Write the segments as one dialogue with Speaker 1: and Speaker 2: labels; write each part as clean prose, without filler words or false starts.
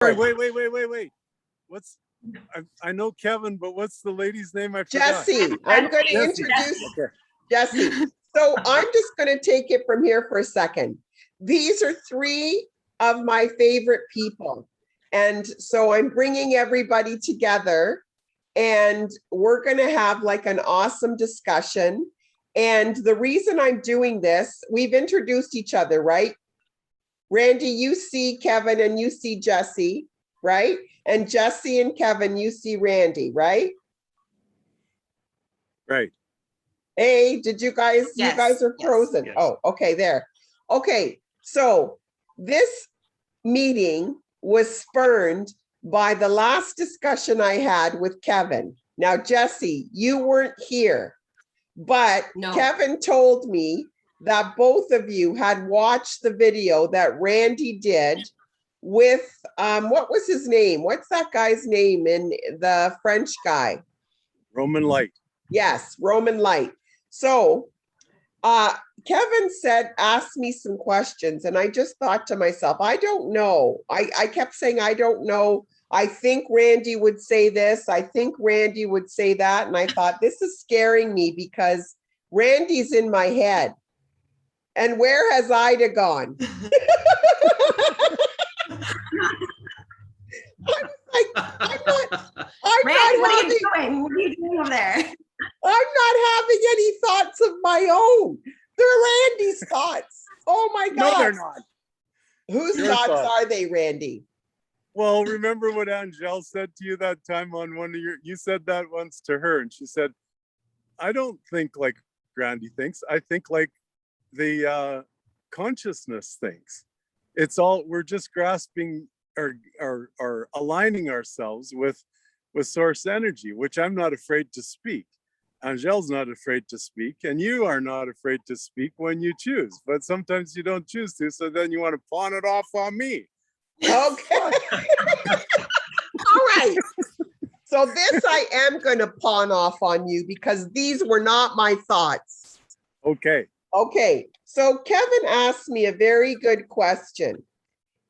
Speaker 1: Wait. I know Kevin, but what's the lady's name? I forgot.
Speaker 2: Jesse. I'm going to introduce Jesse. So I'm just going to take it from here for a second. These are three of my favorite people. And so I'm bringing everybody together and we're going to have like an awesome discussion. And the reason I'm doing this, we've introduced each other, right? Randy, you see Kevin and you see Jesse, right? And Jesse and Kevin, you see Randy, right?
Speaker 1: Right.
Speaker 2: Hey, did you guys,
Speaker 3: Yes,
Speaker 2: you guys are frozen.
Speaker 4: yes.
Speaker 2: Oh, okay, there. Okay, so this meeting was spurned by the last discussion I had with Kevin. Now, Jesse, you weren't here, but
Speaker 3: No.
Speaker 2: Kevin told me that both of you had watched the video that Randy did with, what was his name? What's that guy's name in the French guy?
Speaker 1: Roman Light.
Speaker 2: Yes, Roman Light. So Kevin said, ask me some questions. And I just thought to myself, I don't know. I kept saying, I don't know. I think Randy would say this. I think Randy would say that. And I thought, this is scaring me because Randy's in my head. And where has Ida gone? I'm
Speaker 3: Randy, what are
Speaker 2: not
Speaker 3: you doing? What are you doing over there?
Speaker 2: I'm not having any thoughts of my own. They're Randy's thoughts. Oh my God.
Speaker 1: No, they're not.
Speaker 2: Whose
Speaker 1: Your
Speaker 2: thoughts
Speaker 1: thoughts.
Speaker 2: are they, Randy?
Speaker 1: Well, remember what Angel said to you that time on one of you said that once to her, and she said, I don't think like Randy thinks. I think like the consciousness thinks. It's all, we're just grasping or aligning ourselves with source energy, which I'm not afraid to speak. Angel's not afraid to speak, and you are not afraid to speak when you choose, but sometimes you don't choose to, so then you want to pawn it off on me.
Speaker 2: Okay. All right. So this I am going to pawn off on you because these were not my thoughts.
Speaker 1: Okay.
Speaker 2: Okay. So Kevin asked me a very good question.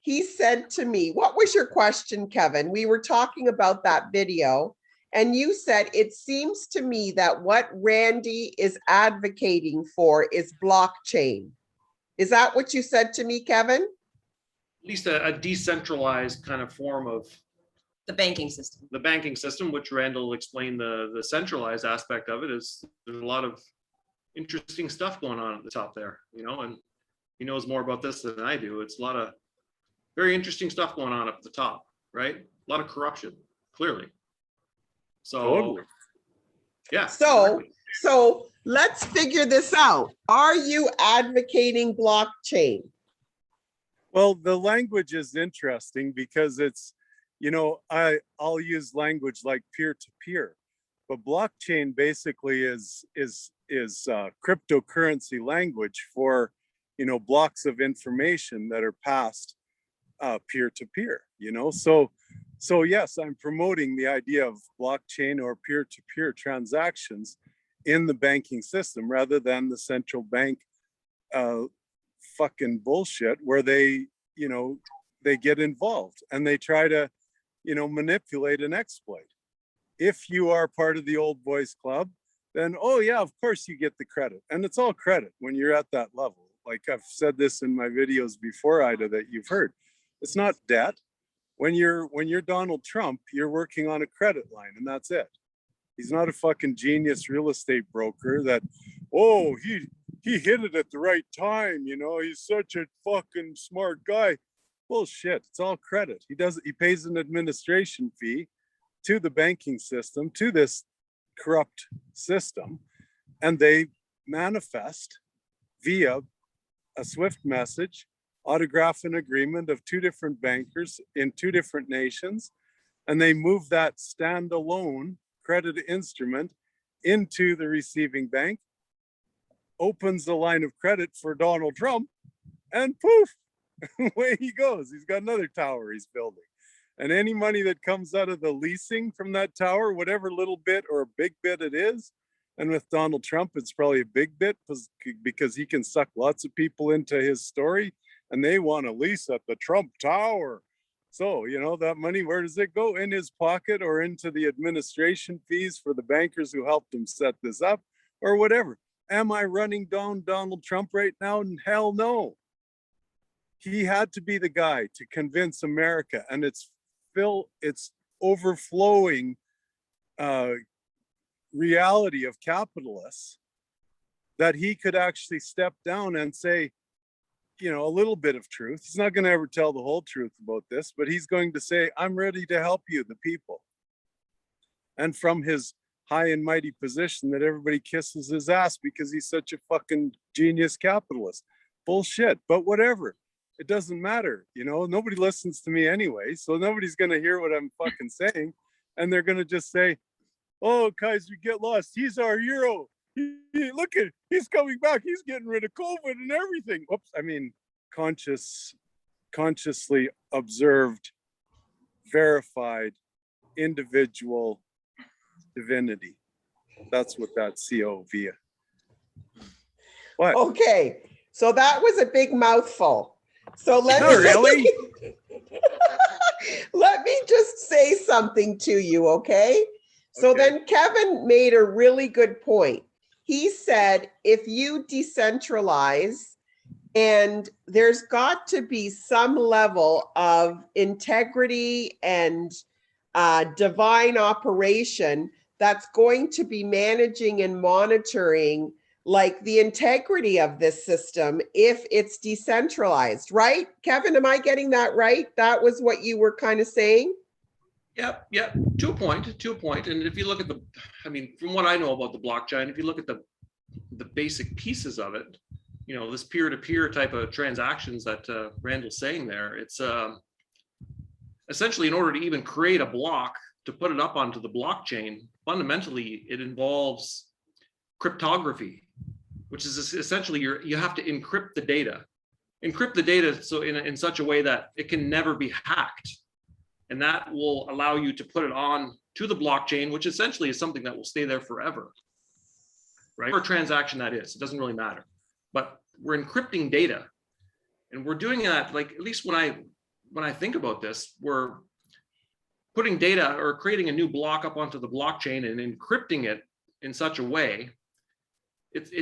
Speaker 2: He said to me, what was your question, Kevin? We were talking about that video. And you said, it seems to me that what Randy is advocating for is blockchain. Is that what you said to me, Kevin?
Speaker 4: At least a decentralized kind of form of
Speaker 3: The banking system.
Speaker 4: the banking system, which Randall explained the centralized aspect of it is there's a lot of interesting stuff going on at the top there, you know, and he knows more about this than I do. It's a lot of very interesting stuff going on up at the top, right? A lot of corruption, clearly. So,
Speaker 1: Totally.
Speaker 4: yeah.
Speaker 2: So let's figure this out. Are you advocating blockchain?
Speaker 1: Well, the language is interesting because it's, you know, I'll use language like peer-to-peer, but blockchain basically is cryptocurrency language for, you know, blocks of information that are passed peer-to-peer, you know. So yes, I'm promoting the idea of blockchain or peer-to-peer transactions in the banking system rather than the central bank fucking bullshit where they, you know, they get involved and they try to, you know, manipulate and exploit. If you are part of the old boys club, then, oh yeah, of course you get the credit. And it's all credit when you're at that level. Like I've said this in my videos before, Ida, that you've heard. It's not debt. When you're Donald Trump, you're working on a credit line and that's it. He's not a fucking genius real estate broker that, oh, he hit it at the right time, you know, he's such a fucking smart guy. Bullshit, it's all credit. He pays an administration fee to the banking system, to this corrupt system, and they manifest via a SWIFT message, autograph an agreement of two different bankers in two different nations, and they move that standalone credit instrument into the receiving bank, opens the line of credit for Donald Trump, and poof, away he goes. He's got another tower he's building. And any money that comes out of the leasing from that tower, whatever little bit or a big bit it is, and with Donald Trump, it's probably a big bit because he can suck lots of people into his story and they want to lease at the Trump Tower. So, that money, where does it go? In his pocket or into the administration fees for the bankers who helped him set this up or whatever? Am I running down Donald Trump right now? Hell no. He had to be the guy to convince America, and it's overflowing reality of capitalists that he could actually step down and say, a little bit of truth. He's not going to ever tell the whole truth about this, but he's going to say, I'm ready to help you, the people. And from his high and mighty position that everybody kisses his ass because he's such a fucking genius capitalist. Bullshit, but whatever. It doesn't matter. Nobody listens to me anyway, so nobody's going to hear what I'm fucking saying. And they're going to just say, oh, Kaiser, get lost. He's our hero. Look at, he's coming back. He's getting rid of COVID and everything. Oops, I mean, consciously observed, verified, individual divinity. That's what that COV. What?
Speaker 2: Okay, so that was a big mouthful. So let
Speaker 1: Not really.
Speaker 2: let me just say something to you, okay? So
Speaker 1: Okay.
Speaker 2: then Kevin made a really good point. He said, if you decentralize, and there's got to be some level of integrity and divine operation that's going to be managing and monitoring like the integrity of this system if it's decentralized, right? Kevin, am I getting that right? That was what you were kind of saying?
Speaker 4: Yep, to a point. And if you look at from what I know about the blockchain, if you look at the basic pieces of it, this peer-to-peer type of transactions that Randall's saying there, it's essentially in order to even create a block to put it up onto the blockchain, fundamentally it involves cryptography, which is essentially you have to encrypt the data so in such a way that it can never be hacked. And that will allow you to put it on to the blockchain, which essentially is something that will stay there forever, right? For a transaction that is, it doesn't really matter. But we're encrypting data, and we're doing that, like, at least when I think about this, we're putting data or creating a new block up onto the blockchain and encrypting it in such a way. It's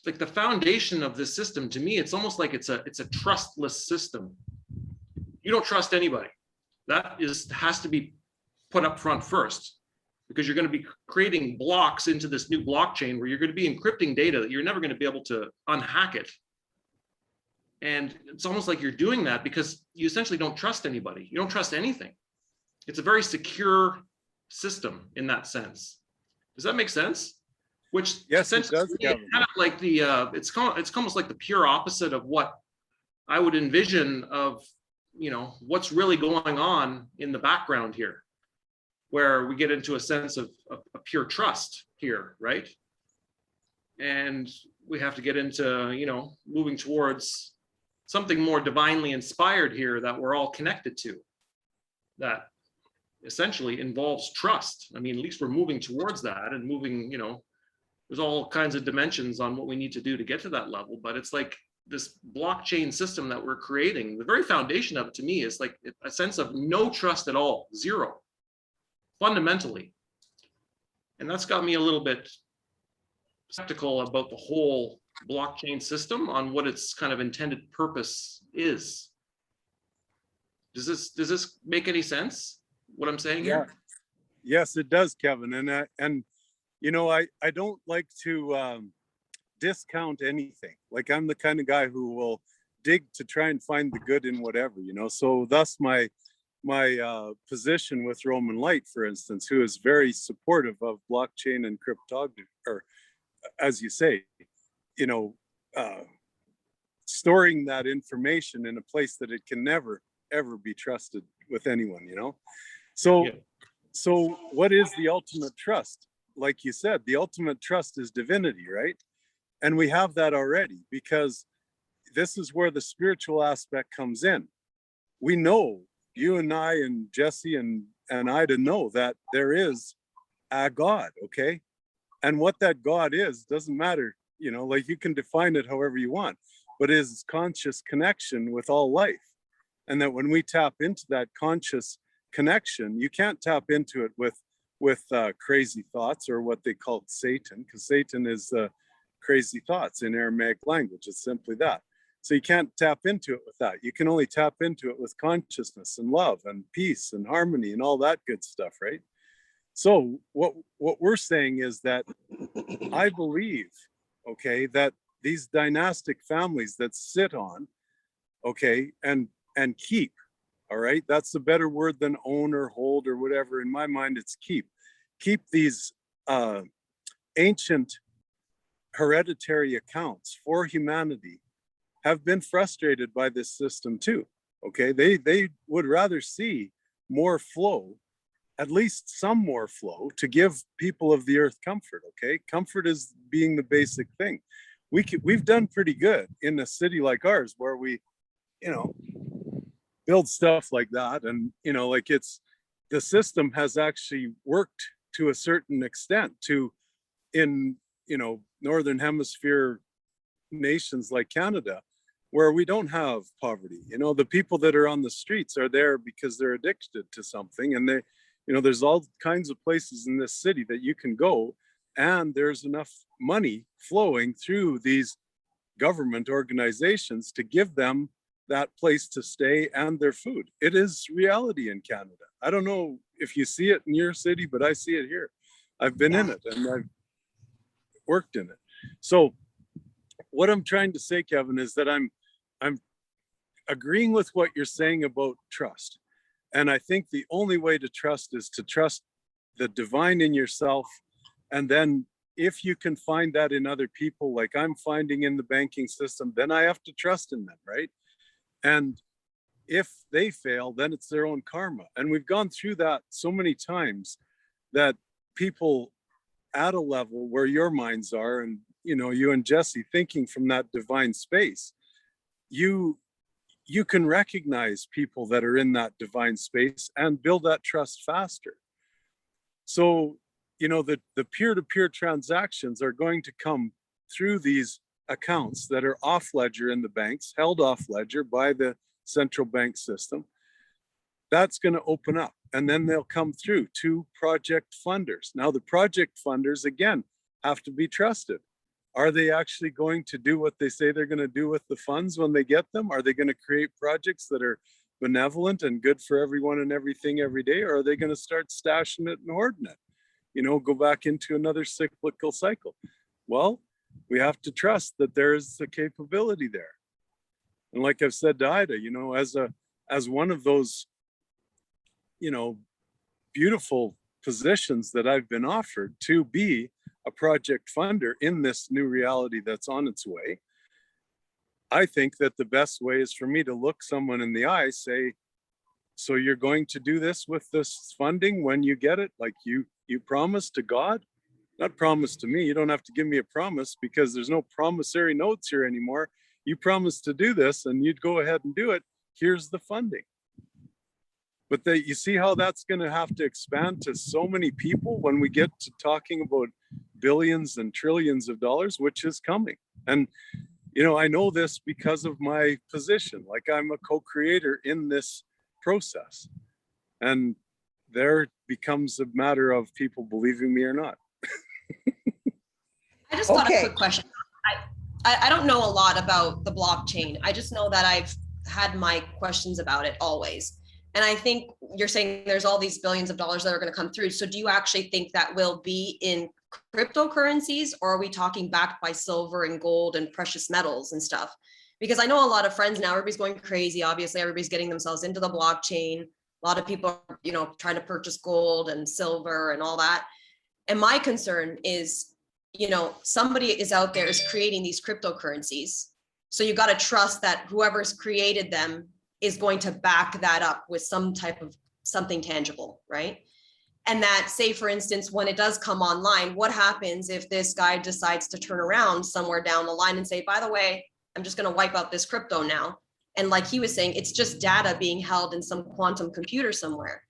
Speaker 4: like the foundation of this system. To me, it's almost like it's a trustless system. You don't trust anybody. That has to be put up front first, because you're going to be creating blocks into this new blockchain where you're going to be encrypting data that you're never going to be able to unhack it. And it's almost like you're doing that because you essentially don't trust anybody. You don't trust anything. It's a very secure system in that sense. Does that make sense? Which
Speaker 1: Yes, it does,
Speaker 4: kind of like it's almost like the pure opposite of what I would envision of what's really going on in the background here, where we get into a sense of a pure trust here, right? And we have to get into moving towards something more divinely inspired here that we're all connected to, that essentially involves trust. I mean, at least we're moving towards that, and moving, there's all kinds of dimensions on what we need to do to get to that level. But it's like this blockchain system that we're creating, the very foundation of it to me is like a sense of no trust at all, zero, fundamentally. And that's got me a little bit skeptical about the whole blockchain system on what its kind of intended purpose is. Does this make any sense, what I'm saying here?
Speaker 1: Yes, it does, Kevin. And I don't like to discount anything. Like, I'm the kind of guy who will dig to try and find the good in whatever, so thus my position with Roman Light, for instance, who is very supportive of blockchain and cryptography, or as you say, storing that information in a place that it can never ever be trusted with anyone. So what is the ultimate trust? Like you said, the ultimate trust is divinity, right? And we have that already, because this is where the spiritual aspect comes in. We know, you and I and Jesse and Ida know that there is a God, okay? And what that God is doesn't matter, like you can define it however you want, but is conscious connection with all life. And that when we tap into that conscious connection, you can't tap into it with crazy thoughts, or what they call Satan, because Satan is crazy thoughts in Aramaic language. It's simply that. So you can't tap into it with that. You can only tap into it with consciousness and love and peace and harmony and all that good stuff, right? So what we're saying is that I believe, okay, that these dynastic families that sit on, okay, and keep, all right, that's a better word than own or hold or whatever. In my mind, it's keep these ancient hereditary accounts for humanity have been frustrated by this system too. Okay, they would rather see more flow, at least some more flow, to give people of the earth comfort. Okay, comfort is being the basic thing. We've done pretty good in a city like ours, where we, you know, build stuff like that, and you know, like the system has actually worked to a certain extent to, in, you know, northern hemisphere nations like Canada, where we don't have poverty. You know, the people that are on the streets are there because they're addicted to something, and they, you know, there's all kinds of places in this city that you can go, and there's enough money flowing through these government organizations to give them that place to stay and their food. It is reality in Canada. I don't know if you see it in your city, but I see it here. I've been in it and I've worked in it. So what I'm trying to say, Kevin, is that I'm agreeing with what you're saying about trust. And I think the only way to trust is to trust the divine in yourself. And then if you can find that in other people, like I'm finding in the banking system, then I have to trust in them, right? And if they fail, then it's their own karma. And we've gone through that so many times that people at a level where your minds are, and you know, you and Jesse thinking from that divine space, you can recognize people that are in that divine space and build that trust faster. So, you know, the peer-to-peer transactions are going to come through these accounts that are off ledger in the banks, held off ledger by the central bank system. That's going to open up, and then they'll come through to project funders. Now, the project funders, again, have to be trusted. Are they actually going to do what they say they're going to do with the funds when they get them? Are they going to create projects that are benevolent and good for everyone and everything every day? Or are they going to start stashing it and hoarding it? You know, go back into another cyclical cycle. Well, we have to trust that there is a capability there. And like I've said to Ida, you know, as one of those, you know, beautiful positions that I've been offered to be a project funder in this new reality that's on its way, I think that the best way is for me to look someone in the eye, say, so you're going to do this with this funding when you get it, like you promised to God? Not promise to me. You don't have to give me a promise, because there's no promissory notes here anymore. You promised to do this and you'd go ahead and do it. Here's the funding. But you see how that's going to have to expand to so many people when we get to talking about billions and trillions of dollars, which is coming. And, you know, I know this because of my position. Like, I'm a co-creator in this process. And there becomes a matter of people believing me or not.
Speaker 3: I just got a quick question. I don't know a lot about the blockchain. I just know that I've had my questions about it always. And I think you're saying there's all these billions of dollars that are going to come through. So do you actually think that will be in cryptocurrencies, or are we talking backed by silver and gold and precious metals and stuff? Because I know a lot of friends now, everybody's going crazy. Obviously, everybody's getting themselves into the blockchain. A lot of people are, you know, trying to purchase gold and silver and all that. And my concern is, you know, somebody is out there is creating these cryptocurrencies. So you got to trust that whoever's created them is going to back that up with some type of something tangible, right? And that, say, for instance, when it does come online, what happens if this guy decides to turn around somewhere down the line and say, by the way, I'm just going to wipe out this crypto now. And like he was saying, it's just data being held in some quantum computer somewhere.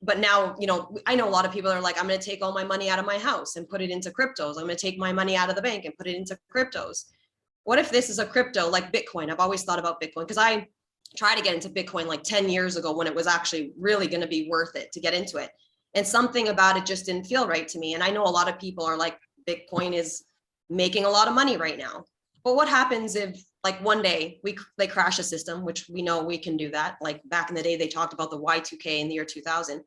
Speaker 3: But now, you know, I know a lot of people are like, I'm going to take all my money out of my house and put it into cryptos. I'm going to take my money out of the bank and put it into cryptos. What if this is a crypto like Bitcoin? I've always thought about Bitcoin because try to get into Bitcoin like 10 years ago when it was actually really going to be worth it to get into it. And something about it just didn't feel right to me. And I know a lot of people are like, Bitcoin is making a lot of money right now. But what happens if like one day they crash a system, which we know we can do that. Like back in the day, they talked about the Y2K in the year 2000.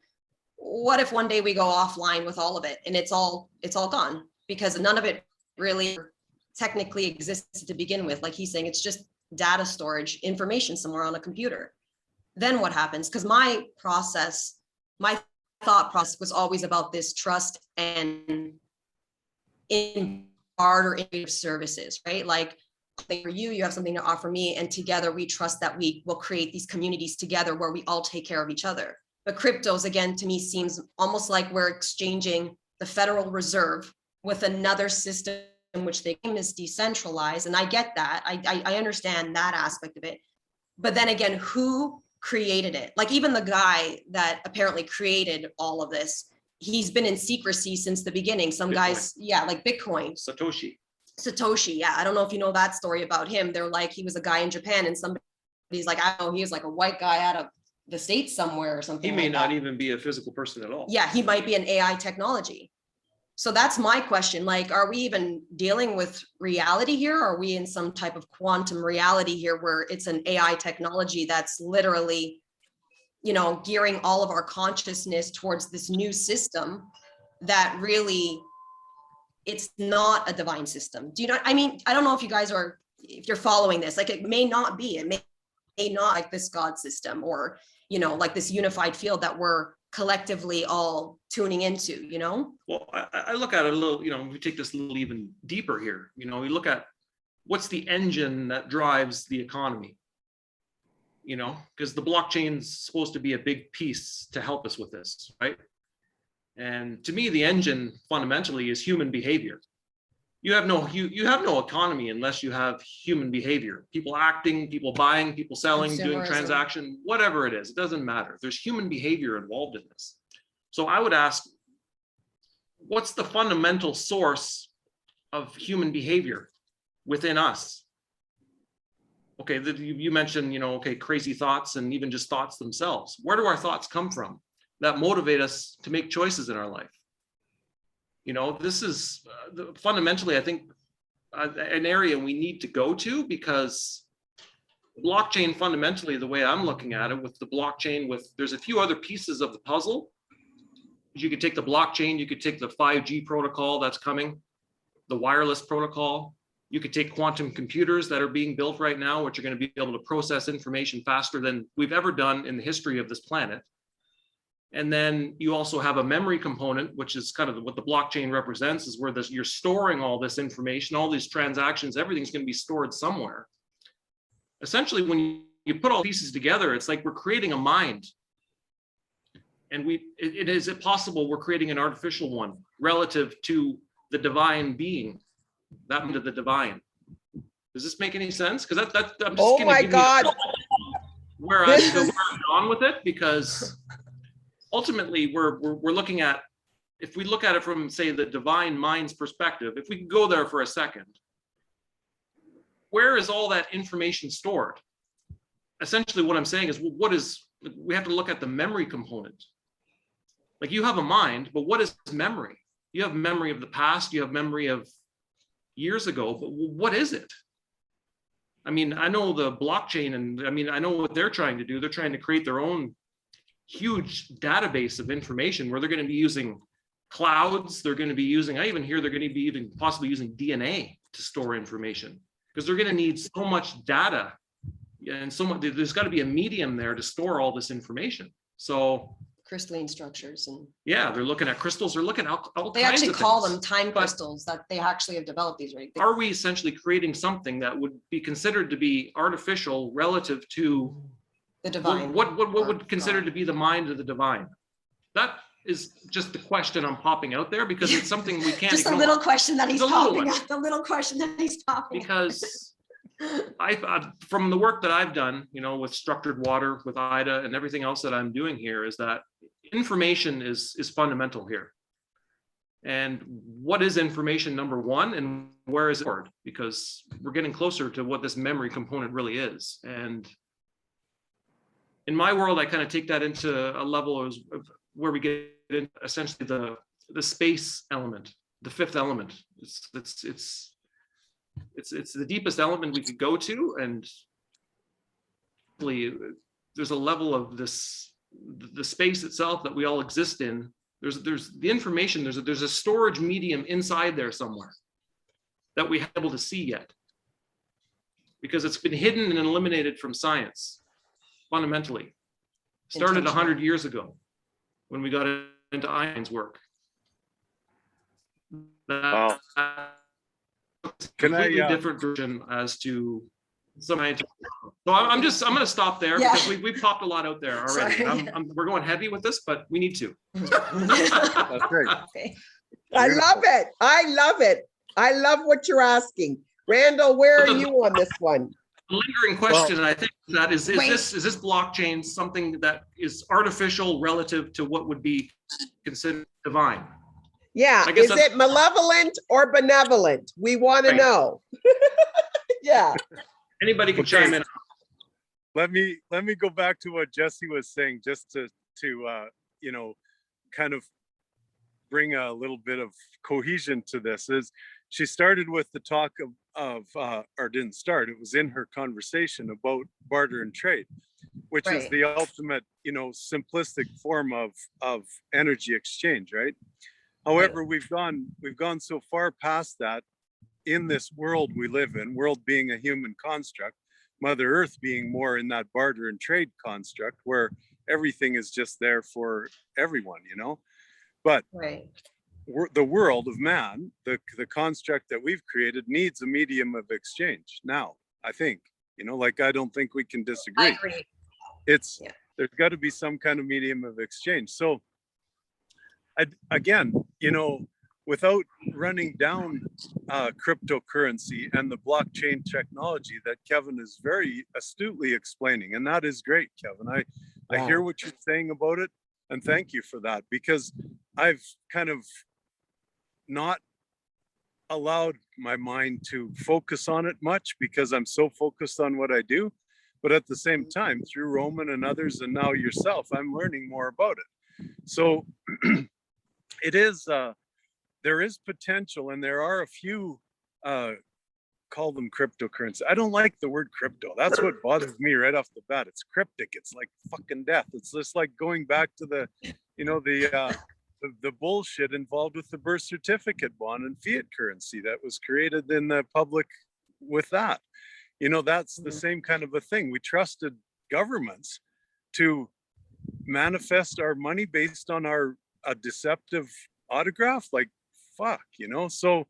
Speaker 3: What if one day we go offline with all of it and it's all gone because none of it really technically exists to begin with? Like he's saying, it's just data storage, information somewhere on a computer. Then what happens? Because my thought process was always about this trust and in barter in services, right? Like for you have something to offer me, and together we trust that we will create these communities together where we all take care of each other. But cryptos, again, to me seems almost like we're exchanging the Federal Reserve with another system which they claim is decentralized. And I get that. I understand that aspect of it. But then again, who created it? Like even the guy that apparently created all of this, he's been in secrecy since the beginning. Some guys, yeah, like Bitcoin. Satoshi, yeah. I don't know if you know that story about him. They're like, he was a guy in Japan and somebody's like, I don't know, he was like a white guy out of the States somewhere or something.
Speaker 4: He may
Speaker 3: like
Speaker 4: not
Speaker 3: that.
Speaker 4: even be a physical person at all.
Speaker 3: Yeah, he might be an AI technology. So that's my question. Like, are we even dealing with reality here? Are we in some type of quantum reality here where it's an AI technology that's literally, you know, gearing all of our consciousness towards this new system that really, it's not a divine system. Do you know? I mean, I don't know if you guys are, if you're following this, like it may not be, it may not like this God system or, you know, like this unified field that we're collectively all tuning into, you know?
Speaker 4: Well, I look at it a little, you know, we take this a little even deeper here. You know, we look at what's the engine that drives the economy, you know, because the blockchain's supposed to be a big piece to help us with this, right? And to me, the engine fundamentally is human behavior. You have no economy unless you have human behavior. People acting, people buying, people selling, doing transaction, whatever it is, it doesn't matter. There's human behavior involved in this. So I would ask, what's the fundamental source of human behavior within us? Okay, you mentioned, you know, okay, crazy thoughts and even just thoughts themselves. Where do our thoughts come from that motivate us to make choices in our life? You know, this is fundamentally, I think, an area we need to go to, because blockchain fundamentally, the way I'm looking at it with the blockchain, there's a few other pieces of the puzzle. You could take the blockchain, you could take the 5G protocol that's coming, the wireless protocol. You could take quantum computers that are being built right now, which are going to be able to process information faster than we've ever done in the history of this planet. And then you also have a memory component, which is kind of what the blockchain represents, is where you're storing all this information, all these transactions, everything's going to be stored somewhere. Essentially, when you put all pieces together, it's like we're creating a mind. And is it possible we're creating an artificial one relative to the divine being, that into the divine? Does this make any sense? Because I'm just
Speaker 2: oh my God,
Speaker 4: where I'm going with it, because ultimately we're looking at, if we look at it from, say, the divine mind's perspective, if we could go there for a second, where is all that information stored? Essentially what I'm saying is, well, we have to look at the memory component. Like, you have a mind, but what is memory? You have memory of the past, you have memory of years ago, but what is it? I mean, I know the blockchain, and I mean, I know what they're trying to do. They're trying to create their own huge database of information where they're going to be using clouds. They're going to be using, I even hear they're going to be even possibly using DNA to store information, because they're going to need so much data, and there's got to be a medium there to store all this information. So
Speaker 3: Crystalline structures, and
Speaker 4: yeah, they're looking at crystals. They're looking at all
Speaker 3: they
Speaker 4: kinds
Speaker 3: actually
Speaker 4: of
Speaker 3: call
Speaker 4: things.
Speaker 3: them time crystals, that they actually have developed these, right?
Speaker 4: Are we essentially creating something that would be considered to be artificial relative to
Speaker 3: The divine.
Speaker 4: what would consider to be the mind of the divine? That is just the question I'm popping out there, because it's something we can't
Speaker 3: Just
Speaker 4: ignore.
Speaker 3: a little question that he's
Speaker 4: It's a little
Speaker 3: popping
Speaker 4: one.
Speaker 3: up. The little question that he's popping up.
Speaker 4: Because from the work that I've done, you know, with structured water, with IDA and everything else that I'm doing here, is that information is fundamental here. And what is information, number one, and where is it stored? Because we're getting closer to what this memory component really is. And in my world, I kind of take that into a level of where we get into essentially the space element, the fifth element. It's the deepest element we could go to, and there's a level of the space itself that we all exist in. There's the information. There's a storage medium inside there somewhere that we haven't been able to see yet, because it's been hidden and eliminated from science fundamentally. Started 100 years ago when we got into Einstein's work.
Speaker 1: Wow.
Speaker 4: Completely different version as to some scientific. So I'm going to stop there because we've popped a lot out there already. We're going heavy with this, but we need to.
Speaker 1: That's great.
Speaker 3: Okay.
Speaker 2: I love it. I love it. I love what you're asking. Randall, where are you on this one?
Speaker 4: The lingering question, I think, that is this blockchain something that is artificial relative to what would be considered divine?
Speaker 2: Yeah, is it malevolent or benevolent? We want to know. Yeah.
Speaker 4: Anybody can chime in.
Speaker 1: Let me go back to what Jesse was saying, just to you know, kind of bring a little bit of cohesion to this. Is she started with the talk of or didn't start, it was in her conversation about barter and trade, which is the ultimate, you know, simplistic form of energy exchange, right? However, we've gone so far past that in this world we live in, world being a human construct, Mother Earth being more in that barter and trade construct where everything is just there for everyone, you know. But the world of man, the construct that we've created, needs a medium of exchange. Now, I think, you know, like, I don't think we can disagree.
Speaker 3: I agree.
Speaker 1: There's got to be some kind of medium of exchange. So again, you know, without running down cryptocurrency and the blockchain technology that Kevin is very astutely explaining, and that is great, Kevin. I hear what you're saying about it, and thank you for that, because I've kind of not allowed my mind to focus on it much because I'm so focused on what I do. But at the same time, through Roman and others, and now yourself, I'm learning more about it. So it is, there is potential, and there are a few, call them cryptocurrency. I don't like the word crypto. That's what bothers me right off the bat. It's cryptic. It's like fucking death. It's just like going back to the, you know, the bullshit involved with the birth certificate bond and fiat currency that was created in the public with that. You know, that's the same kind of a thing. We trusted governments to manifest our money based on a deceptive autograph. Like, fuck, you know. So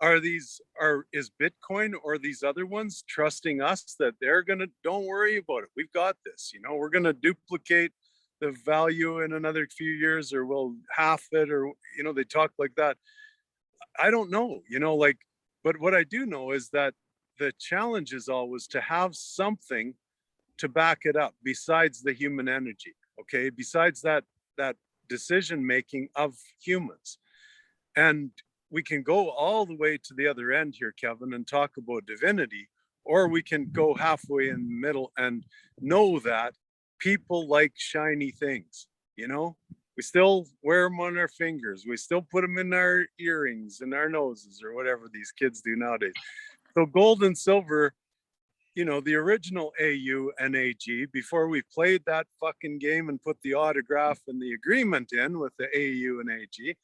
Speaker 1: is Bitcoin or these other ones trusting us that they're gonna, don't worry about it, we've got this, you know, we're gonna duplicate the value in another few years, or we'll half it, or, you know, they talk like that. I don't know, you know, like, but what I do know is that the challenge is always to have something to back it up besides the human energy, okay, besides that decision making of humans. And we can go all the way to the other end here, Kevin, and talk about divinity, or we can go halfway in the middle and know that people like shiny things, you know. We still wear them on our fingers, we still put them in our earrings and our noses, or whatever these kids do nowadays. So gold and silver, you know, the original AU and AG, before we played that fucking game and put the autograph and the agreement in with the AU and AG,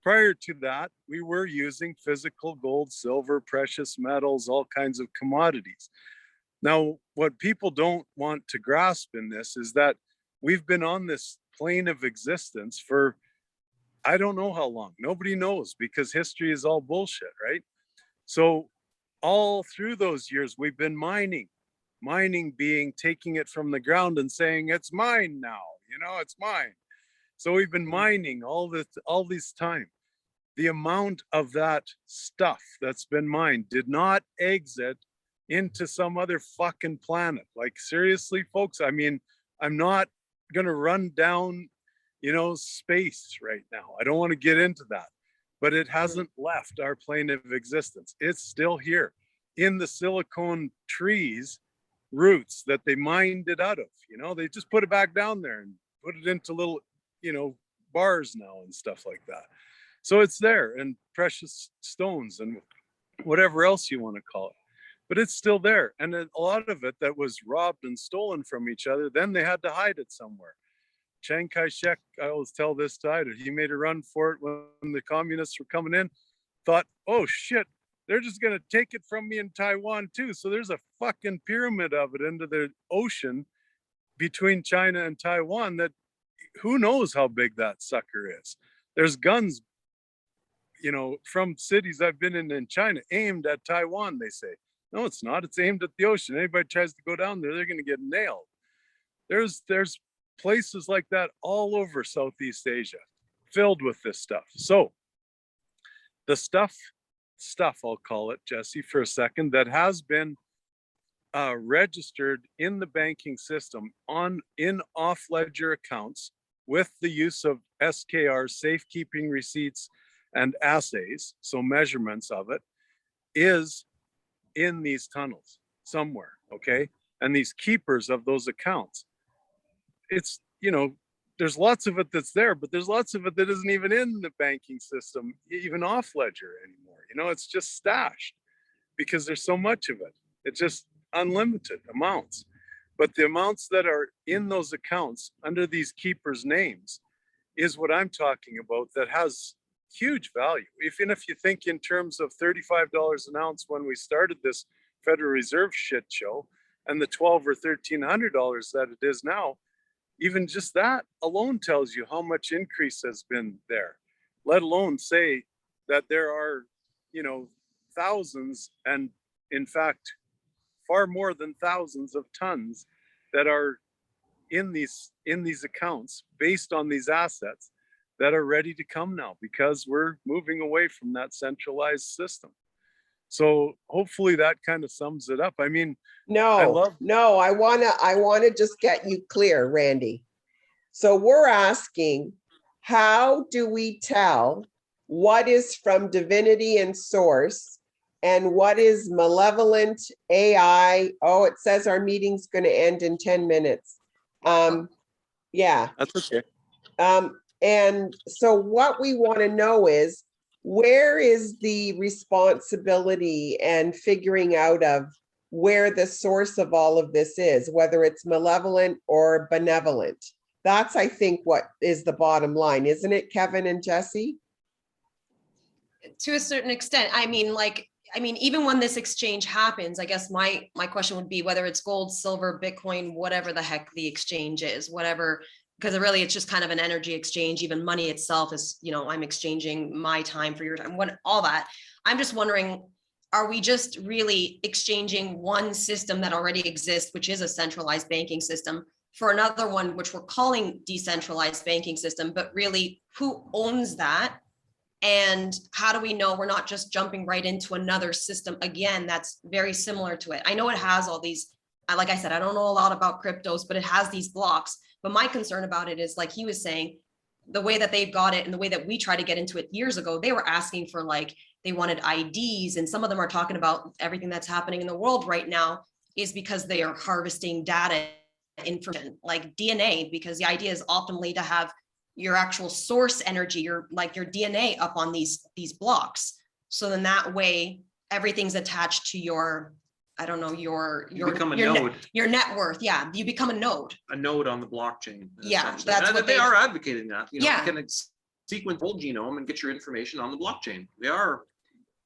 Speaker 1: prior to that, we were using physical gold, silver, precious metals, all kinds of commodities. Now, what people don't want to grasp in this is that we've been on this plane of existence for, I don't know how long. Nobody knows, because history is all bullshit, right? So all through those years, we've been mining being taking it from the ground and saying, it's mine now, you know, it's mine. So we've been mining all this time. The amount of that stuff that's been mined did not exit into some other fucking planet. Like, seriously, folks, I mean, I'm not gonna run down, you know, space right now. I don't want to get into that, but it hasn't left our plane of existence. It's still here in the silicone trees roots that they mined it out of. They just put it back down there and put it into little, bars now and stuff like that. So it's there, and precious stones and whatever else you want to call it, but it's still there. And a lot of it that was robbed and stolen from each other, then they had to hide it somewhere. Chiang Kai-shek, I always tell this side, he made a run for it when the communists were coming in, thought, oh shit, they're just going to take it from me in Taiwan too. So there's a fucking pyramid of it into the ocean between China and Taiwan that who knows how big that sucker is. There's guns, from cities I've been in China aimed at Taiwan, they say. No, it's not. It's aimed at the ocean. Anybody tries to go down there, they're going to get nailed. There's places like that all over Southeast Asia filled with this stuff. So the stuff, I'll call it, Jesse, for a second, that has been registered in the banking system in off-ledger accounts with the use of SKR, safekeeping receipts and assays, so measurements of it, is in these tunnels somewhere, okay? And these keepers of those accounts, it's, there's lots of it that's there, but there's lots of it that isn't even in the banking system, even off ledger anymore. It's just stashed because there's so much of it. It's just unlimited amounts. But the amounts that are in those accounts under these keepers' names is what I'm talking about, that has huge value. Even if you think in terms of $35 an ounce when we started this Federal Reserve shit show, and the $1,200 or $1,300 that it is now, even just that alone tells you how much increase has been there, let alone say that there are, thousands, and in fact, far more than thousands of tons that are in these accounts based on these assets that are ready to come now, because we're moving away from that centralized system. So hopefully that kind of sums it up. I mean, I want to just get you clear, Randy. So we're asking, how do we tell what is from divinity and source and what is malevolent AI? Oh, it says our meeting's going to end in 10 minutes. Yeah. That's okay.
Speaker 2: And so what we want to know is, where is the responsibility and figuring out of where the source of all of this is, whether it's malevolent or benevolent? That's, I think, what is the bottom line, isn't it, Kevin and Jesse?
Speaker 3: To a certain extent. I mean, even when this exchange happens, I guess my question would be whether it's gold, silver, Bitcoin, whatever the heck the exchange is, whatever, because really it's just kind of an energy exchange. Even money itself is, I'm exchanging my time for your time, all that. I'm just wondering, are we just really exchanging one system that already exists, which is a centralized banking system, for another one, which we're calling decentralized banking system, but really who owns that? And how do we know we're not just jumping right into another system again that's very similar to it? I know it has all these, like I said, I don't know a lot about cryptos, but it has these blocks. But my concern about it is, like he was saying, the way that they've got it and the way that we tried to get into it years ago, they were asking for, they wanted IDs, and some of them are talking about everything that's happening in the world right now is because they are harvesting data information like DNA, because the idea is ultimately to have your actual source energy, your DNA up on these blocks. So then that way everything's attached to your, I don't know, your
Speaker 4: node.
Speaker 3: Your net worth. Yeah. You become a node.
Speaker 4: A node on the blockchain.
Speaker 3: Yeah. That's what
Speaker 4: they are advocating that. You can sequence whole genome and get your information on the blockchain. They are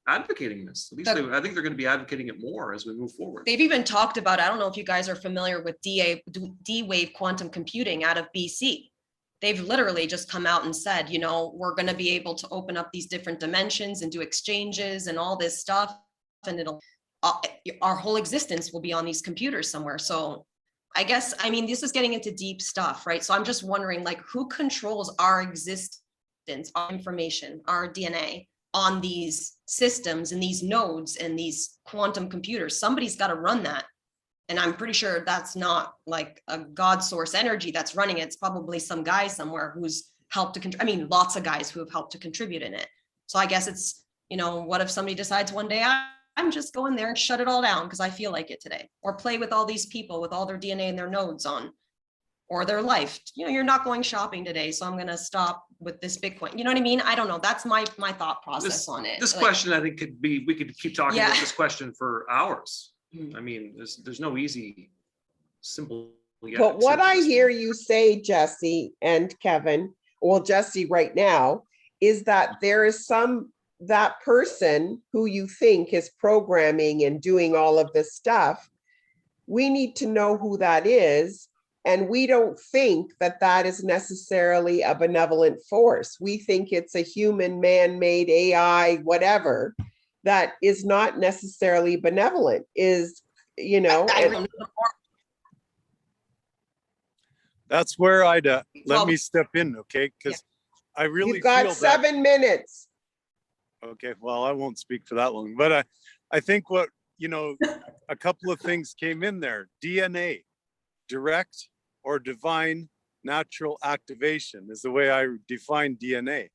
Speaker 4: advocating this. At least I think they're going to be advocating it more as we move forward.
Speaker 3: They've even talked about, I don't know if you guys are familiar with D-Wave quantum computing out of BC. They've literally just come out and said, we're going to be able to open up these different dimensions and do exchanges and all this stuff. And our whole existence will be on these computers somewhere. So I guess, this is getting into deep stuff, right? So I'm just wondering, who controls our existence, our information, our DNA on these systems and these nodes and these quantum computers? Somebody's got to run that. And I'm pretty sure that's not like a God source energy that's running it. It's probably some guy somewhere who's helped to lots of guys who have helped to contribute in it. So I guess it's, what if somebody decides one day, I I'm just going there and shut it all down because I feel like it today. Or play with all these people with all their DNA and their nodes on, or their life. You're not going shopping today, so I'm going to stop with this Bitcoin. You know what I mean? I don't know. That's my thought process on it.
Speaker 4: This question, I think, we could keep talking about this question for hours.
Speaker 3: Mm.
Speaker 4: I mean, there's no easy, simple.
Speaker 2: But what I hear you say, Jesse and Kevin, well, Jesse right now, is that there is that person who you think is programming and doing all of this stuff. We need to know who that is. And we don't think that that is necessarily a benevolent force. We think it's a human, man-made AI, whatever, that is not necessarily benevolent, is, you know.
Speaker 1: That's where I'd let me step in, okay? Because I really
Speaker 2: You've got
Speaker 1: feel
Speaker 2: 7 minutes.
Speaker 1: Okay, well, I won't speak for that long, but I think what, you know, a couple of things came in there. DNA, direct or divine natural activation is the way I define DNA.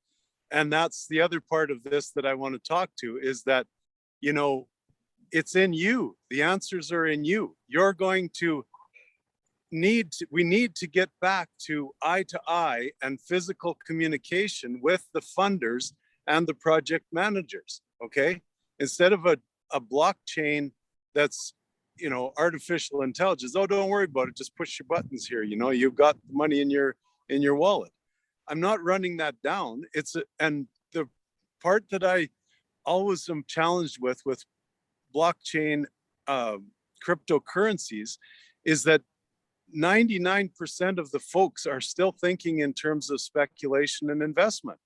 Speaker 1: And that's the other part of this that I want to talk to, is that, you know, it's in you. The answers are in you. You're going to we need to get back to eye and physical communication with the funders and the project managers, okay? Instead of a blockchain that's, you know, artificial intelligence. Oh, don't worry about it. Just push your buttons here. You know, you've got the money in your wallet. I'm not running that down. And the part that I always am challenged with blockchain cryptocurrencies is that 99% of the folks are still thinking in terms of speculation and investment.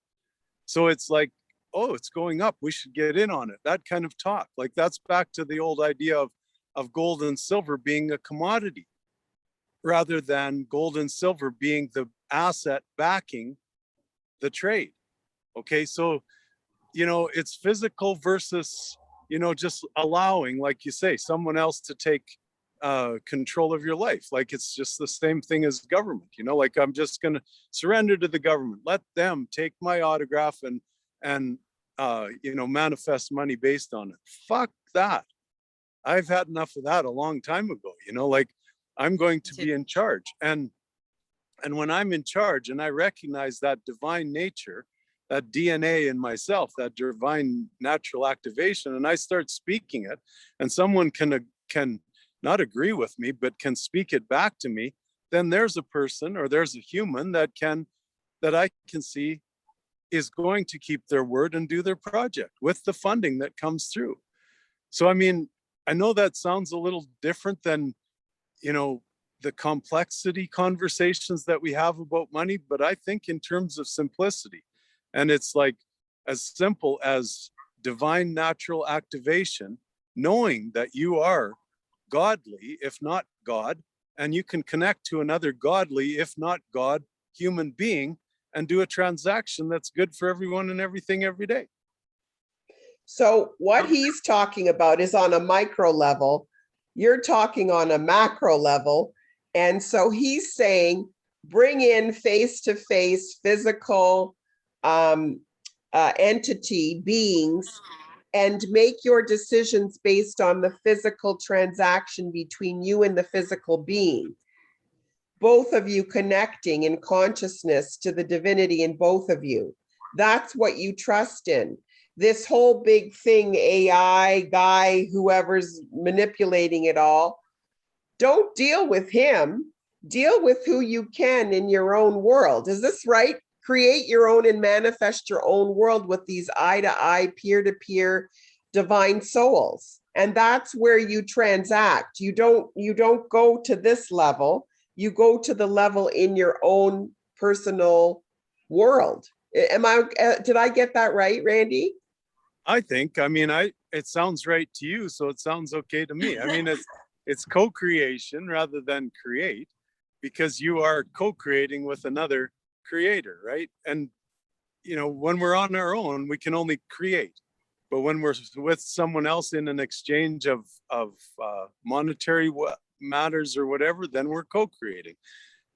Speaker 1: So it's like, oh, it's going up, we should get in on it. That kind of talk. Like, that's back to the old idea of gold and silver being a commodity, rather than gold and silver being the asset backing the trade. Okay, so, you know, it's physical versus, you know, just allowing, like you say, someone else to take control of your life. Like, it's just the same thing as government, you know, like, I'm just going to surrender to the government, let them take my autograph and you know, manifest money based on it. Fuck that. I've had enough of that a long time ago, you know, like, I'm going to be in charge. And when I'm in charge and I recognize that divine nature, that DNA in myself, that divine natural activation, and I start speaking it, and someone can not agree with me, but can speak it back to me, then there's a person, or there's a human that I can see is going to keep their word and do their project with the funding that comes through. So, I mean, I know that sounds a little different than, you know, the complexity conversations that we have about money, but I think in terms of simplicity, and it's like as simple as divine natural activation, knowing that you are godly, if not God, and you can connect to another godly, if not God, human being, and do a transaction that's good for everyone and everything every day.
Speaker 2: So what he's talking about is on a micro level. You're talking on a macro level. And so he's saying, bring in face-to-face physical entity beings and make your decisions based on the physical transaction between you and the physical being. Both of you connecting in consciousness to the divinity in both of you. That's what you trust in. This whole big thing, AI guy, whoever's manipulating it all, don't deal with him. Deal with who you can in your own world. Is this right? Create your own and manifest your own world with these eye-to-eye, peer-to-peer divine souls. And that's where you transact. You don't go to this level. You go to the level in your own personal world. Did I get that right, Randy?
Speaker 1: I think, I mean, it sounds right to you, so it sounds okay to me. I mean, it's co-creation rather than create, because you are co-creating with another creator, right? And, you know, when we're on our own, we can only create. But when we're with someone else in an exchange of monetary matters or whatever, then we're co-creating.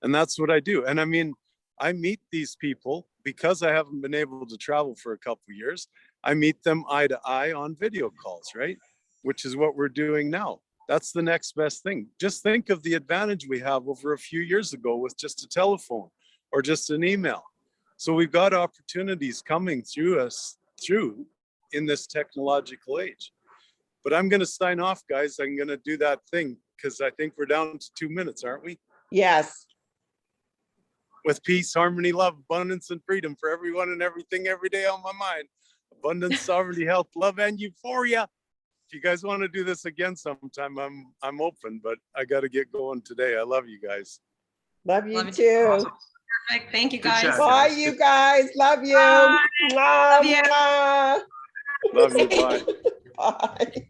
Speaker 1: And that's what I do. And I mean, I meet these people because I haven't been able to travel for a couple of years. I meet them eye to eye on video calls, right? which is what we're doing now. That's the next best thing. Just think of the advantage we have over a few years ago with just a telephone or just an email. So we've got opportunities coming through in this technological age. But I'm going to sign off, guys. I'm going to do that thing because I think we're down to 2 minutes, aren't we?
Speaker 2: Yes.
Speaker 1: With peace, harmony, love, abundance, and freedom for everyone and everything every day on my mind. Abundance, sovereignty, health, love, and euphoria. If you guys want to do this again sometime, I'm open, but I got to get going today. I love you guys.
Speaker 2: Love you
Speaker 3: Love you
Speaker 2: too.
Speaker 3: Awesome. Perfect. Thank you,
Speaker 4: Good
Speaker 3: guys.
Speaker 4: chat.
Speaker 2: Bye, you guys. Love you.
Speaker 3: Bye.
Speaker 2: Mwah,
Speaker 3: Love you.
Speaker 2: mwah.
Speaker 1: Love you. Bye.
Speaker 2: Bye.